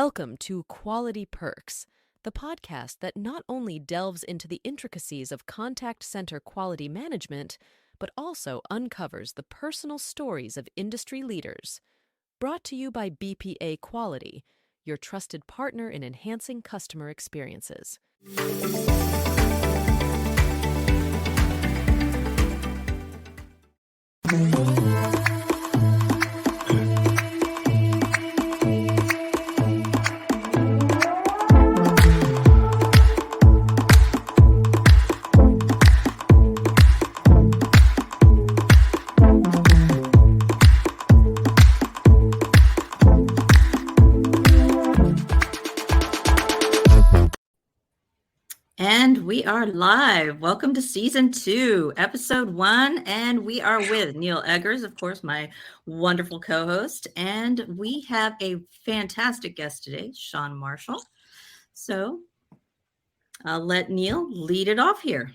Welcome to Quality Perks, the podcast that not only delves into the intricacies of contact center quality management, but also uncovers the personal stories of industry leaders. Brought to you by BPA Quality, your trusted partner in enhancing customer experiences. And we are live. Welcome to season 2, episode 1. And we are with Neal Eggers, of course, my wonderful co-host. And we have a fantastic guest today, Shaun Marshall. So I'll let Neal lead it off here.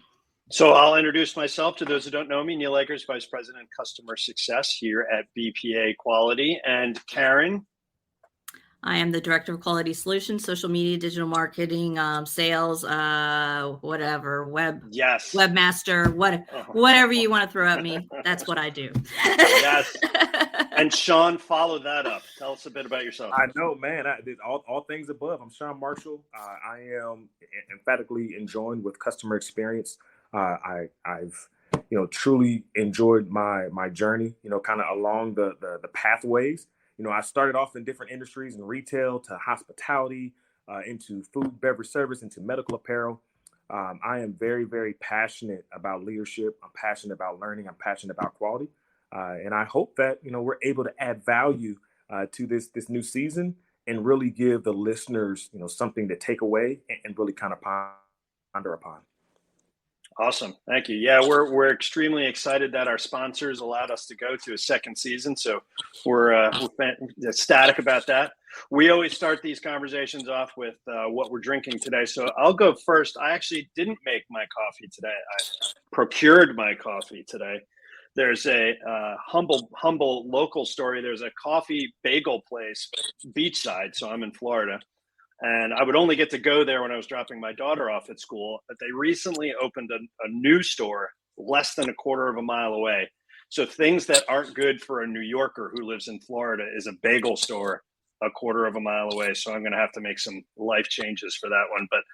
So I'll introduce myself to those who don't know me. Neal Eggers, Vice President Customer Success here at BPA Quality. And Karyn. I am the Director of Quality Solutions, Social Media, Digital Marketing, Sales, whatever, webmaster, whatever you want to throw at me. That's what I do. Yes. And Shaun, follow that up. Tell us a bit about yourself. I know, man. I did all things above. I'm Shaun Marshall. I am emphatically enjoying with customer experience. I've truly enjoyed my journey, kind of along the pathways. I started off in different industries, in retail to hospitality, into food, beverage service, into medical apparel. I am very, very passionate about leadership. I'm passionate about learning. I'm passionate about quality. And I hope that, we're able to add value to this new season and really give the listeners, something to take away and really kind of ponder upon. Awesome. Thank you. Yeah, we're extremely excited that our sponsors allowed us to go to a second season. So we're ecstatic about that. We always start these conversations off with what we're drinking today. So I'll go first. I actually didn't make my coffee today. I procured my coffee today. There's a humble local story. There's a coffee bagel place beachside. So I'm in Florida. And I would only get to go there when I was dropping my daughter off at school. But they recently opened a new store less than a quarter of a mile away. So things that aren't good for a New Yorker who lives in Florida is a bagel store a quarter of a mile away. So I'm going to have to make some life changes for that one. But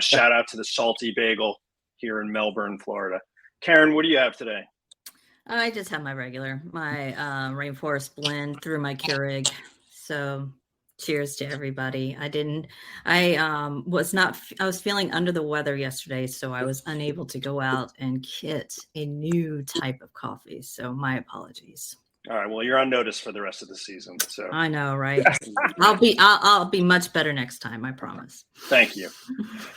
shout out to the Salty Bagel here in Melbourne, Florida. Karyn, what do you have today? I just have my Rainforest blend through my Keurig. So cheers to everybody. I was feeling under the weather yesterday, so I was unable to go out and get a new type of coffee. So my apologies. All right. Well, you're on notice for the rest of the season. So I know, right? I'll be much better next time. I promise. Thank you.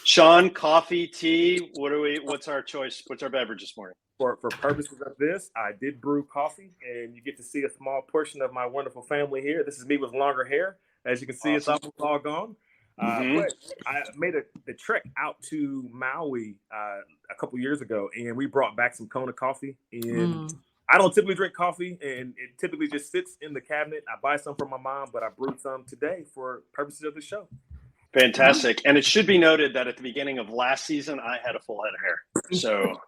Shaun, coffee, tea. What's our choice? What's our beverage this morning? For purposes of this, I did brew coffee, and you get to see a small portion of my wonderful family here. This is me with longer hair. As you can see, Awesome. It's all gone. But I made the trek out to Maui a couple years ago, and we brought back some Kona coffee. And I don't typically drink coffee, and it typically just sits in the cabinet. I buy some for my mom, but I brewed some today for purposes of the show. Fantastic. And it should be noted that at the beginning of last season, I had a full head of hair. So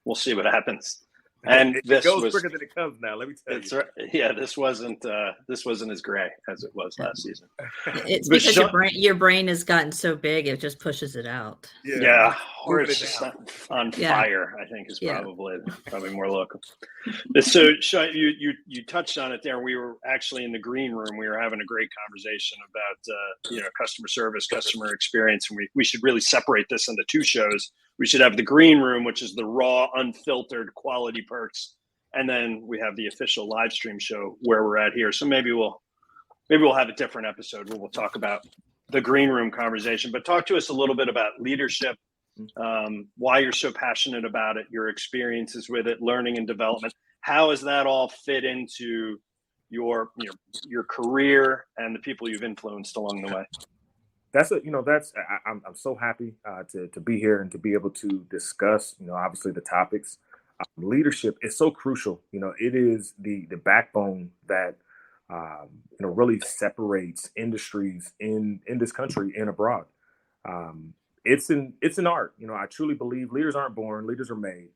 we'll see what happens. And it goes quicker than it comes now. Let me tell you. Right. Yeah, this wasn't as gray as it was last season. It's because your brain has gotten so big, it just pushes it out. Yeah, or it's just on fire. I think is probably more local. So you touched on it there. We were actually in the green room. We were having a great conversation about customer service, customer experience, and we should really separate this into two shows. We should have the green room, which is the raw, unfiltered quality perks. And then we have the official live stream show where we're at here. So maybe we'll have a different episode where we'll talk about the green room conversation. But talk to us a little bit about leadership, why you're so passionate about it, your experiences with it, learning and development. How has that all fit into your career and the people you've influenced along the way? I'm so happy to be here and to be able to discuss, obviously the topics. Leadership is so crucial. It is the backbone that really separates industries in this country and abroad. It's an art. I truly believe leaders aren't born, leaders are made.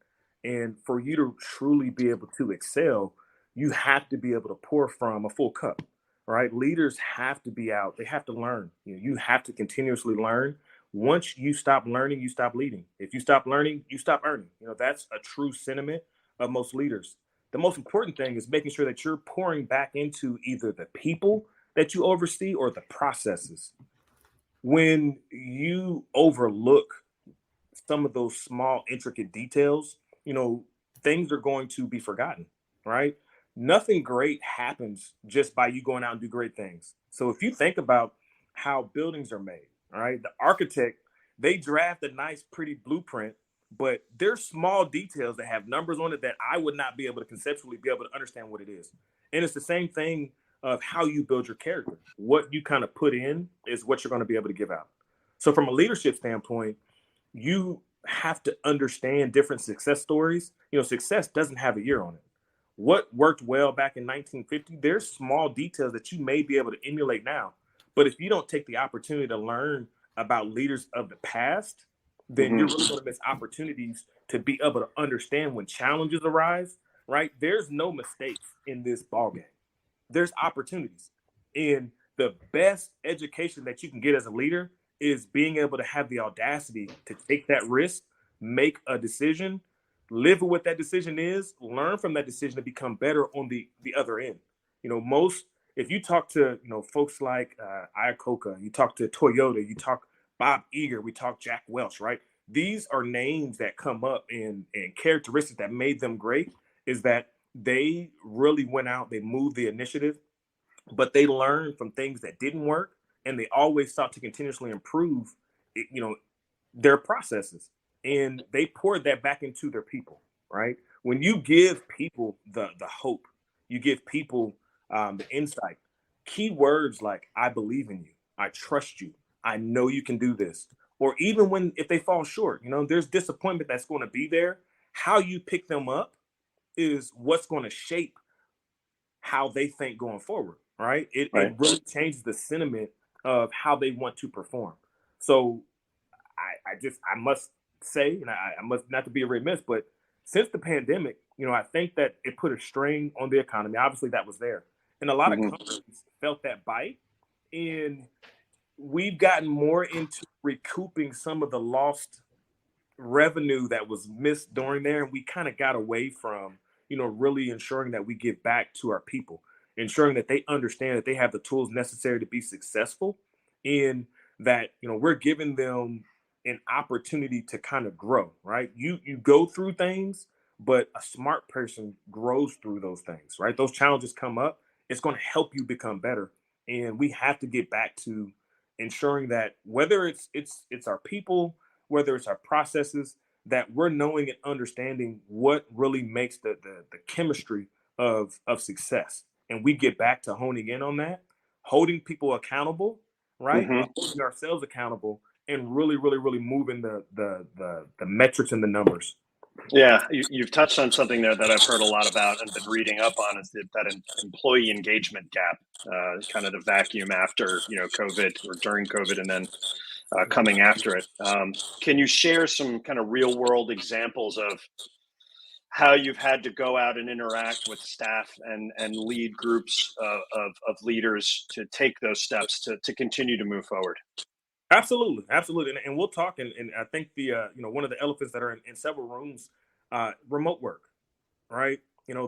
And for you to truly be able to excel, you have to be able to pour from a full cup, right? Leaders have to be out. They have to learn. You have to continuously learn. Once you stop learning, you stop leading. If you stop learning, you stop earning. That's a true sentiment of most leaders. The most important thing is making sure that you're pouring back into either the people that you oversee or the processes. When you overlook some of those small, intricate details, things are going to be forgotten, right? Nothing great happens just by you going out and do great things. So if you think about how buildings are made, right? The architect, they draft a nice, pretty blueprint, but there's small details that have numbers on it that I would not be able to conceptually be able to understand what it is. And it's the same thing of how you build your character. What you kind of put in is what you're going to be able to give out. So from a leadership standpoint, you have to understand different success stories. Success doesn't have a year on it. What worked well back in 1950, there's small details that you may be able to emulate now. But if you don't take the opportunity to learn about leaders of the past, then you're really going to miss opportunities to be able to understand when challenges arise, right? There's no mistakes in this ballgame. There's opportunities. And the best education that you can get as a leader is being able to have the audacity to take that risk, make a decision, live with what that decision is, learn from that decision to become better on the other end. If you talk to, folks like Iacocca, you talk to Toyota, you talk Bob Eager, we talk Jack Welch, right? These are names that come up and characteristics that made them great is that they really went out, they moved the initiative, but they learned from things that didn't work, and they always sought to continuously improve, their processes, and they poured that back into their people. Right? When you give people the hope, you give people the insight. Key words like "I believe in you," "I trust you," "I know you can do this," or even if they fall short, there's disappointment that's going to be there. How you pick them up is what's going to shape how they think going forward, right? It really changes the sentiment of how they want to perform. So I must say, and I must not to be remiss, but since the pandemic, I think that it put a strain on the economy. Obviously that was there. And a lot of companies felt that bite. And we've gotten more into recouping some of the lost revenue that was missed during there, and we kind of got away from really ensuring that we give back to our people, ensuring that they understand that they have the tools necessary to be successful, and that we're giving them an opportunity to kind of grow. Right? You go through things, but a smart person grows through those things. Right? Those challenges come up, it's going to help you become better, and we have to get back to ensuring that whether it's our people, whether it's our processes, that we're knowing and understanding what really makes the chemistry of success. And we get back to honing in on that, holding people accountable, right? Holding ourselves accountable, and really, really, really moving the metrics and the numbers. Yeah, you've touched on something there that I've heard a lot about and been reading up on is that employee engagement gap, kind of the vacuum after COVID or during COVID, and then coming after it. Can you share some kind of real world examples of how you've had to go out and interact with staff and lead groups of leaders to take those steps to continue to move forward? Absolutely. And we'll talk. And I think the one of the elephants that are in several rooms, remote work, right?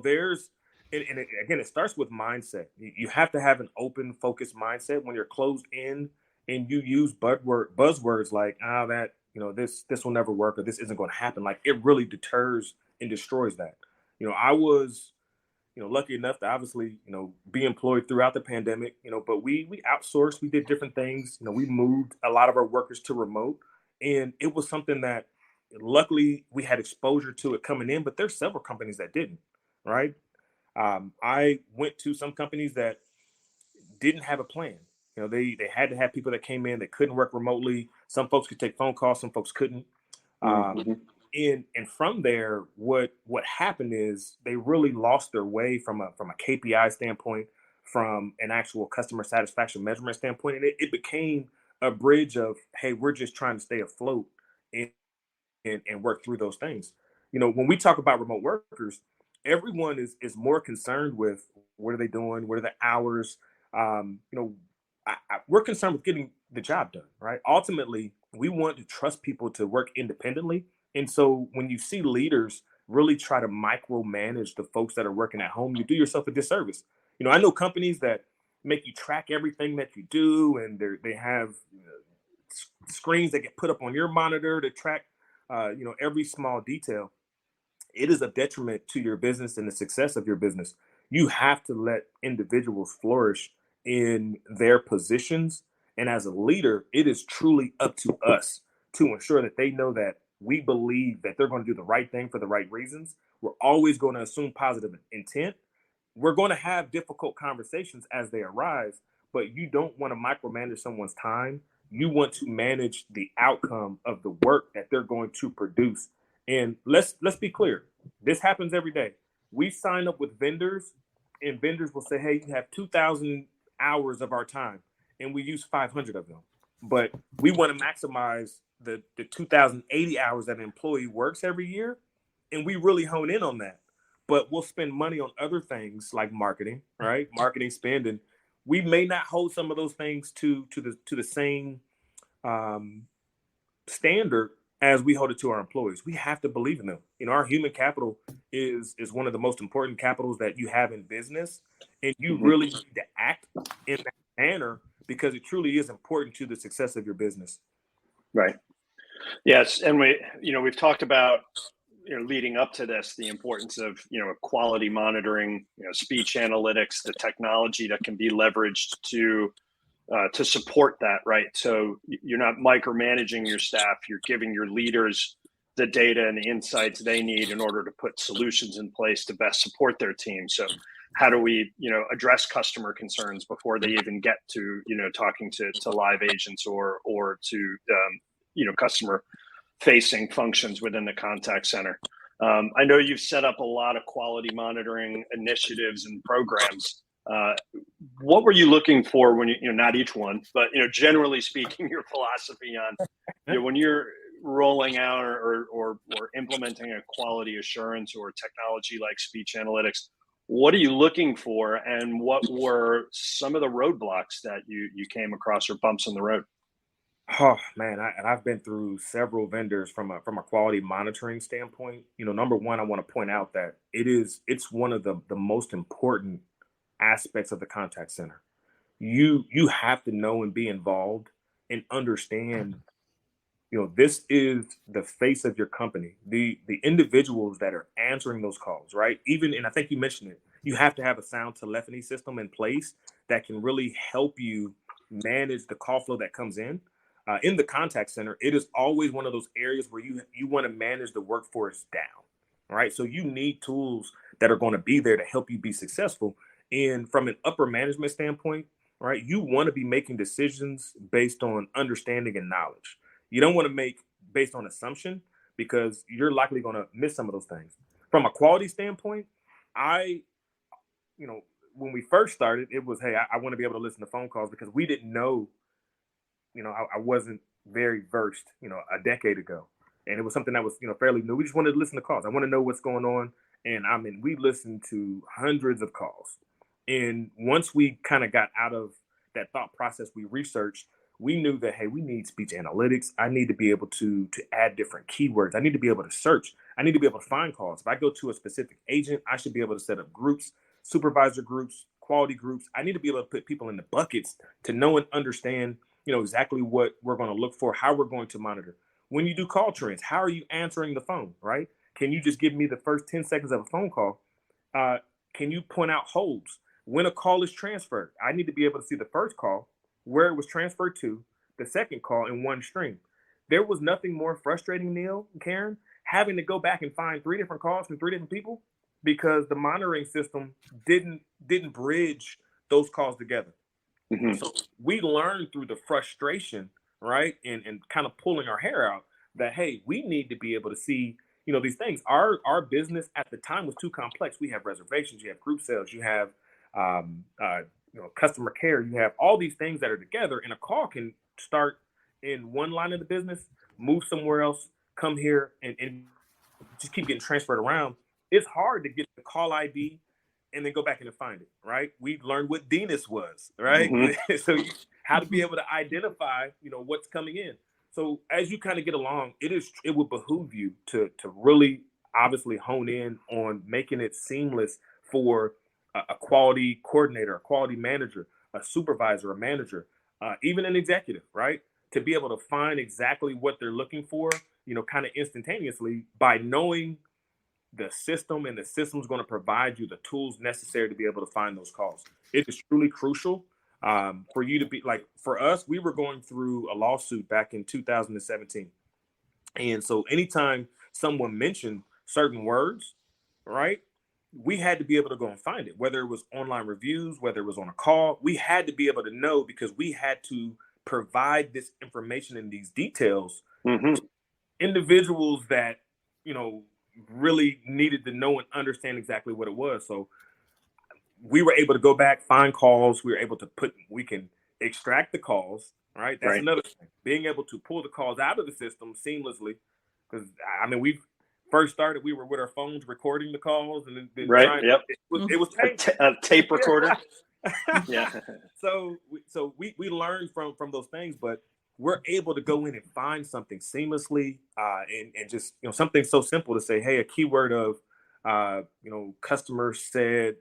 There's again, it starts with mindset. You have to have an open, focused mindset when you're closed in, and you use buzzwords like this will never work, or this isn't going to happen. Like, it really deters and destroys that. I was lucky enough to obviously, be employed throughout the pandemic, but we outsourced, we did different things. We moved a lot of our workers to remote, and it was something that luckily we had exposure to it coming in, but there's several companies that didn't, right? I went to some companies that didn't have a plan. They had to have people that came in that couldn't work remotely. Some folks could take phone calls, some folks couldn't. And from there, what happened is they really lost their way from a KPI standpoint, from an actual customer satisfaction measurement standpoint. And it became a bridge of, hey, we're just trying to stay afloat and, and work through those things. When we talk about remote workers, everyone is more concerned with what are they doing, what are the hours. We're concerned with getting the job done, right? Ultimately, we want to trust people to work independently. And so when you see leaders really try to micromanage the folks that are working at home, you do yourself a disservice. I know companies that make you track everything that you do, and they have screens that get put up on your monitor to track, every small detail. It is a detriment to your business and the success of your business. You have to let individuals flourish in their positions. And as a leader, it is truly up to us to ensure that they know that we believe that they're going to do the right thing for the right reasons. We're always going to assume positive intent. We're going to have difficult conversations as they arise, but you don't want to micromanage someone's time. You want to manage the outcome of the work that they're going to produce. And let's be clear. This happens every day. We sign up with vendors, and vendors will say, hey, you have 2,000 hours of our time, and we use 500 of them. But we want to maximize the 2,080 hours that an employee works every year, and we really hone in on that. But we'll spend money on other things like marketing, right? Marketing spend, and we may not hold some of those things to the same standard as we hold it to our employees. We have to believe in them. Our human capital is one of the most important capitals that you have in business, and you really need to act in that manner because it truly is important to the success of your business. Right. Yes, and we've talked about leading up to this, the importance of quality monitoring, speech analytics, the technology that can be leveraged to support that, right? So you're not micromanaging your staff, you're giving your leaders the data and the insights they need in order to put solutions in place to best support their team. So how do we address customer concerns before they even get to talking to live agents or to customer facing functions within the contact center? I know you've set up a lot of quality monitoring initiatives and programs. What were you looking for when not each one, but generally speaking, your philosophy on when you're rolling out or implementing a quality assurance or technology like speech analytics? What are you looking for, and what were some of the roadblocks that you came across or bumps in the road? Oh man, I've been through several vendors from a quality monitoring standpoint. Number one, I want to point out that it's one of the most important aspects of the contact center. You have to know and be involved and understand. This is the face of your company. The individuals that are answering those calls, right? And I think you mentioned it. You have to have a sound telephony system in place that can really help you manage the call flow that comes in. In the contact center, it is always one of those areas where you want to manage the workforce down, right? So you need tools that are going to be there to help you be successful. And from an upper management standpoint, right, you want to be making decisions based on understanding and knowledge. You don't want to make based on assumption because you're likely going to miss some of those things. From a quality standpoint, when we first started, it was, hey, I want to be able to listen to phone calls because we didn't know, I wasn't very versed, a decade ago. And it was something that was, fairly new. We just wanted to listen to calls. I want to know what's going on. And we listened to hundreds of calls. And once we kind of got out of that thought process, we researched, we knew that, hey, we need speech analytics. I need to be able to add different keywords. I need to be able to search. I need to be able to find calls. If I go to a specific agent, I should be able to set up groups, supervisor groups, quality groups. I need to be able to put people in the buckets to know and understand, exactly what we're going to look for, how we're going to monitor. When you do call trends, how are you answering the phone, right? Can you just give me the first 10 seconds of a phone call? Can you point out holds? When a call is transferred, I need to be able to see the first call, where it was transferred to, the second call in one stream. There was nothing more frustrating, Neal and Karyn, having to go back and find 3 different calls from 3 different people because the monitoring system didn't bridge those calls together. Mm-hmm. So we learned through the frustration, right, and kind of pulling our hair out that, hey, we need to be able to see, these things. Our business at the time was too complex. We have reservations, you have group sales, you have customer care. You have all these things that are together, and a call can start in one line of the business, move somewhere else, come here, and just keep getting transferred around. It's hard to get the call ID and then go back in and find it, right? We learned what DNIS was, right? Mm-hmm. So how to be able to identify, what's coming in. So as you kind of get along, it would behoove you to really obviously hone in on making it seamless for a quality coordinator, a quality manager, a supervisor, a manager, even an executive, right? To be able to find exactly what they're looking for, kind of instantaneously by knowing the system, and the system's going to provide you the tools necessary to be able to find those calls. It is truly crucial for you to be like, for us, we were going through a lawsuit back in 2017. And so anytime someone mentioned certain words, right, we had to be able to go and find it, whether it was online reviews, whether it was on a call. We had to be able to know, because we had to provide this information and these details to individuals that, really needed to know and understand exactly what it was. So we were able to go back, find calls. We can extract the calls, right? That's another thing. Being able to pull the calls out of the system seamlessly. Because, we first started, we were with our phones recording the calls, and then it was a tape recorder. Yeah. So we learned from those things, but we're able to go in and find something seamlessly, and just something so simple to say, hey, a keyword of customer said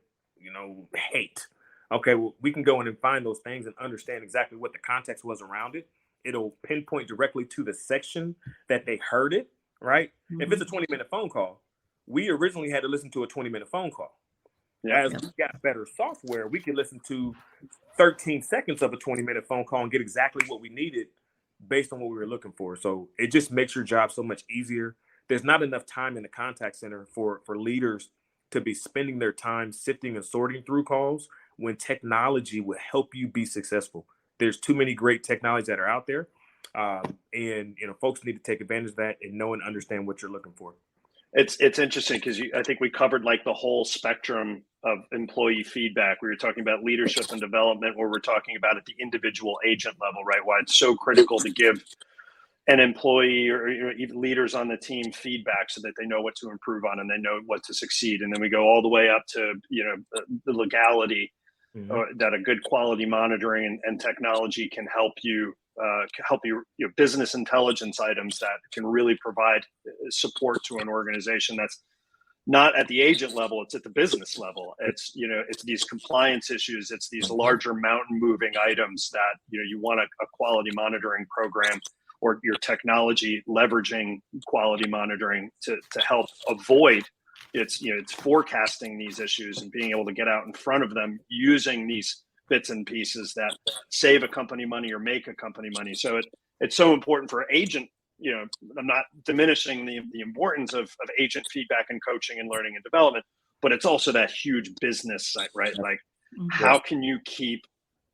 hate. Okay, well, we can go in and find those things and understand exactly what the context was around it. It'll pinpoint directly to the section that they heard it, right? Mm-hmm. If it's a 20-minute phone call, we originally had to listen to a 20-minute phone call. As we got better software, we can listen to 13 seconds of a 20-minute phone call and get exactly what we needed based on what we were looking for. So it just makes your job so much easier. There's not enough time in the contact center for leaders to be spending their time sifting and sorting through calls when technology will help you be successful. There's too many great technologies that are out there. And folks need to take advantage of that and know and understand what you're looking for. It's interesting because I think we covered like the whole spectrum of employee feedback. We were talking about leadership and development, where we're talking about at the individual agent level, right? Why it's so critical to give an employee or even leaders on the team feedback so that they know what to improve on and they know what to succeed. And then we go all the way up to, the legality that a good quality monitoring and technology can help you business intelligence items that can really provide support to an organization that's not at the agent level, it's at the business level. It's it's these compliance issues, it's these larger mountain moving items that you want a quality monitoring program or your technology leveraging quality monitoring to help avoid. It's forecasting these issues and being able to get out in front of them using these bits and pieces that save a company money or make a company money. So it's so important for agent. I'm not diminishing the importance of agent feedback and coaching and learning and development, but it's also that huge business side, right? Like, how can you keep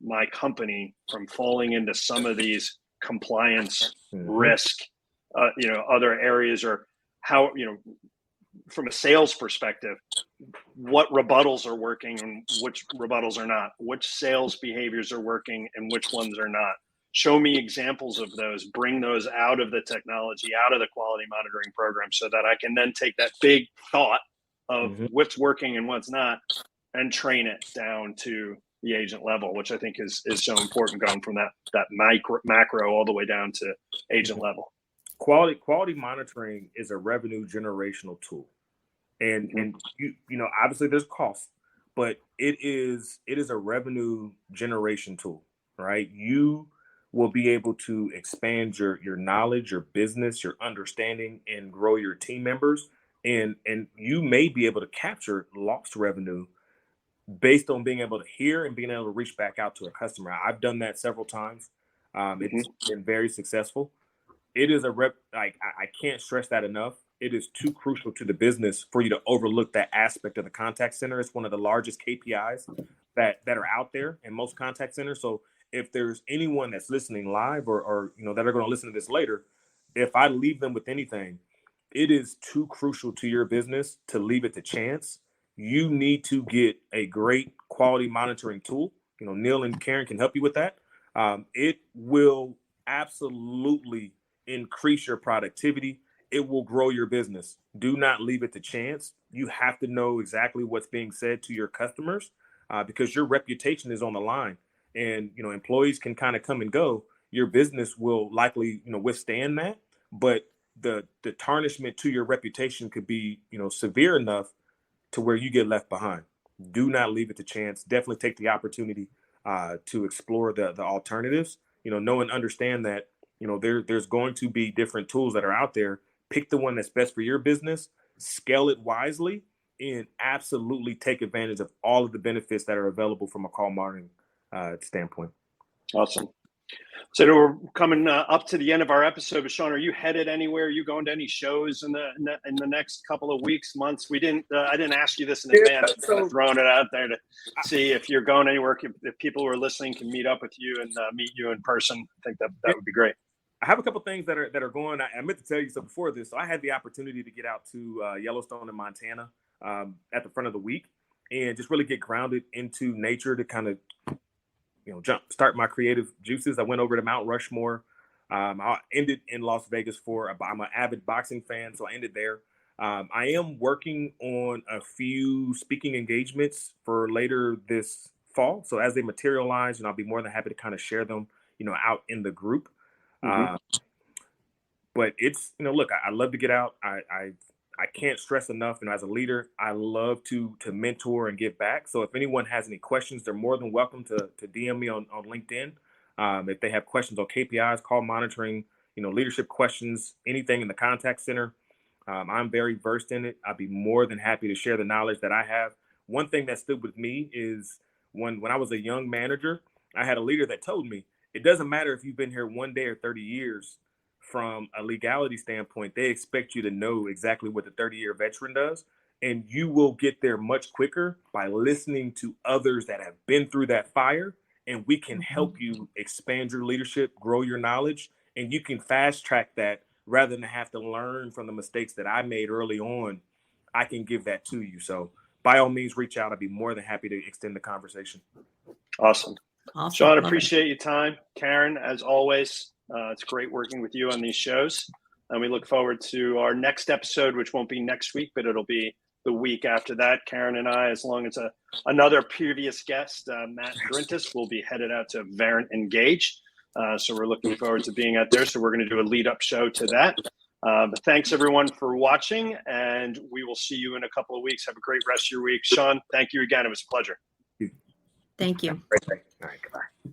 my company from falling into some of these compliance risk, other areas, or how, from a sales perspective, what rebuttals are working and which rebuttals are not, which sales behaviors are working and which ones are not. Show me examples of those, bring those out of the technology, out of the quality monitoring program, so that I can then take that big thought of what's working and what's not and train it down to the agent level, which I think is so important, going from that macro all the way down to agent level. Quality monitoring is a revenue generational tool. And obviously there's costs, but it is a revenue generation tool, right? You will be able to expand your knowledge, your business, your understanding, and grow your team members. And you may be able to capture lost revenue based on being able to hear and being able to reach back out to a customer. I've done that several times. It's been very successful. It is I can't stress that enough. It is too crucial to the business for you to overlook that aspect of the contact center. It's one of the largest KPIs that are out there in most contact centers. So if there's anyone that's listening live or that are going to listen to this later, if I leave them with anything, it is too crucial to your business to leave it to chance. You need to get a great quality monitoring tool. Neal and Karyn can help you with that. It will absolutely increase your productivity. It will grow your business. Do not leave it to chance. You have to know exactly what's being said to your customers because your reputation is on the line. And, employees can kind of come and go. Your business will likely, withstand that. But the tarnishment to your reputation could be, severe enough to where you get left behind. Do not leave it to chance. Definitely take the opportunity to explore the alternatives. Know and understand that, there's going to be different tools that are out there. Pick the one that's best for your business, scale it wisely, and absolutely take advantage of all of the benefits that are available from a call monitoring standpoint. Awesome. So we're coming up to the end of our episode. But Shaun, are you headed anywhere? Are you going to any shows in the next couple of weeks, months? I didn't ask you this in advance. I'm kind of throwing it out there to see if you're going anywhere. If people who are listening can meet up with you and meet you in person, I think that would be great. I have a couple things that are going. I meant to tell you so before this. So I had the opportunity to get out to Yellowstone in Montana at the front of the week and just really get grounded into nature to kind of start my creative juices. I went over to Mount Rushmore. I ended in Las Vegas I'm an avid boxing fan, so I ended there. I am working on a few speaking engagements for later this fall. So as they materialize, I'll be more than happy to kind of share them, out in the group. Mm-hmm. But it's, look, I love to get out. I can't stress enough, as a leader, I love to mentor and give back. So if anyone has any questions, they're more than welcome to DM me on LinkedIn. If they have questions on KPIs, call monitoring, leadership questions, anything in the contact center, I'm very versed in it. I'd be more than happy to share the knowledge that I have. One thing that stood with me is when I was a young manager, I had a leader that told me, it doesn't matter if you've been here 1 day or 30 years. From a legality standpoint, they expect you to know exactly what the 30-year veteran does. And you will get there much quicker by listening to others that have been through that fire. And we can help you expand your leadership, grow your knowledge, and you can fast track that rather than have to learn from the mistakes that I made early on. I can give that to you. So by all means, reach out. I'd be more than happy to extend the conversation. Awesome. Shaun, appreciate your time. Karyn, as always, it's great working with you on these shows. And we look forward to our next episode, which won't be next week, but it'll be the week after that. Karyn and I, as long as another previous guest, Matt Drintis, will be headed out to Verint Engage. So we're looking forward to being out there. So we're going to do a lead-up show to that. But thanks, everyone, for watching, and we will see you in a couple of weeks. Have a great rest of your week. Shaun, thank you again. It was a pleasure. Thank you. All right, goodbye.